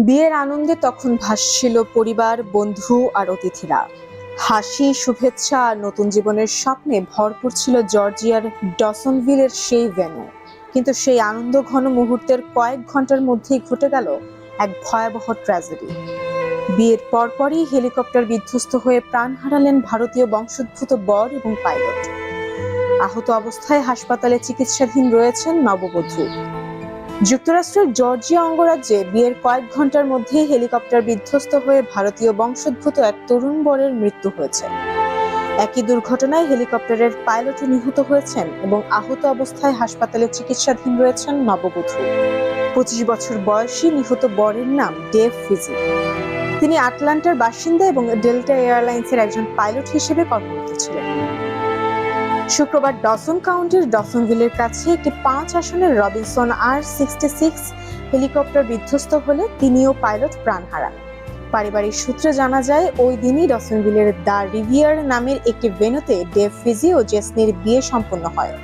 বিয়ের আনন্দে তখন ভাসছিল পরিবার, বন্ধু আর অতিথিরা। হাসি, শুভেচ্ছা আর নতুন জীবনের স্বপ্নে ভরপুর ছিল জর্জিয়ার ডসনভিলের সেই ভেন্যু। কিন্তু সেই আনন্দ ঘন মুহূর্তের কয়েক ঘন্টার মধ্যেই ঘটে গেল এক ভয়াবহ ট্র্যাজেডি। বিয়ের পরপরই হেলিকপ্টার বিধ্বস্ত হয়ে প্রাণ হারালেন ভারতীয় বংশোদ্ভূত বর এবং পাইলট। আহত অবস্থায় হাসপাতালে চিকিৎসাধীন রয়েছেন নববধূ। যুক্তরাষ্ট্রের জর্জিয়া অঙ্গরাজ্যে বিয়ের কয়েক ঘন্টার মধ্যেই হেলিকপ্টার বিধ্বস্ত হয়ে ভারতীয় বংশোদ্ভূত এক তরুণ বরের মৃত্যু হয়েছে। একই দুর্ঘটনায় হেলিকপ্টারের পাইলটও নিহত হয়েছেন এবং আহত অবস্থায় হাসপাতালে চিকিৎসাধীন রয়েছেন নববধূ। 25 বছর বয়সী নিহত বরের নাম ডেভ ফিজি। তিনি আটলান্টার বাসিন্দা এবং ডেল্টা এয়ারলাইন্সের একজন পাইলট হিসেবে কর্মরত ছিলেন। শুক্রবার ডসন কাউন্টির ডসনভিলের কাছে একটি 5 আসনের রবিনসন R-66 হেলিকপ্টার বিধ্বস্ত হলে তিনিও পাইলট প্রাণ হারান। পারিবারিক সূত্রে জানা যায়, ওই দিনই ডসনভিলের দ্য রিভিয়ার নামের একটি ভেন্যুতে ডেভ ফিজি ও জেসনির বিয়ে সম্পন্ন হয়।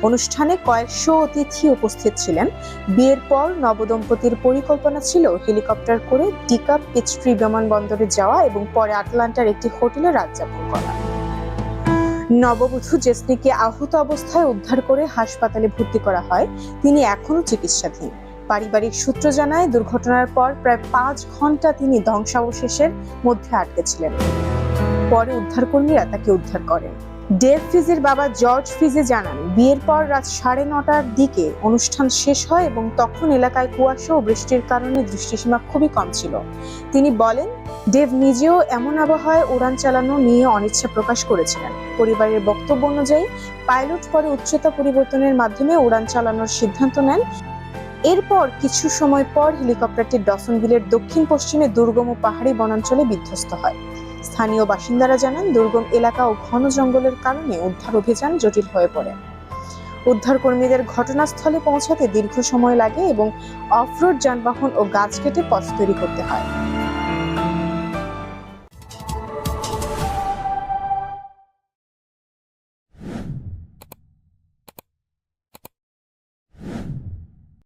অনুষ্ঠানে কয়েকশো অতিথি উপস্থিত ছিলেন। বিয়ের পর নবদম্পতির পরিকল্পনা ছিল হেলিকপ্টার করে ডিকাপ পিচট্রি বিমানবন্দরে যাওয়া এবং পরে আটলান্টার একটি হোটেলে রাত যাপন করা। নববধূ জেসনিকে আহত অবস্থায় উদ্ধার করে হাসপাতালে ভর্তি করা হয়। তিনি এখনো চিকিৎসাধীন। পারিবারিক সূত্র জানায়, দুর্ঘটনার পর প্রায় 5 ঘন্টা তিনি ধ্বংসাবশেষের মধ্যে আটকে ছিলেন। পরে উদ্ধারকর্মীরা তাকে উদ্ধার করেন। ডেভ ফিজির বাবা জর্জ ফিজি জানান, বিয়ের পর রাত 9:30টার দিকে অনুষ্ঠান শেষ হয় এবং তখন এলাকায় কুয়াশা ও বৃষ্টির কারণে দৃষ্টিসীমা খুবই কম ছিল। তিনি বলেন, ডেভ নিজেও এমন আবহাওয়ায় উড়ান চালানো নিয়ে অনিচ্ছা প্রকাশ করেছিলেন। পরিবারের বক্তব্য অনুযায়ী পাইলট পরে উচ্চতা পরিবর্তনের মাধ্যমে উড়ান চালানোর সিদ্ধান্ত নেন। এরপর কিছু সময় পর হেলিকপ্টারটি ডসনভিলের দক্ষিণ পশ্চিমে দুর্গম ও পাহাড়ি বনাঞ্চলে বিধ্বস্ত হয়। স্থানীয় বাসিন্দারা জানান, দুর্গম এলাকা ও ঘন জঙ্গলের কারণে উদ্ধার অভিযান জটিল হয়ে পড়ে। উদ্ধারকর্মীদের ঘটনাস্থলে পৌঁছাতে দীর্ঘ সময় লাগে এবং অফরোড যানবাহন ও গাছ কেটে পথ তৈরি করতে হয়।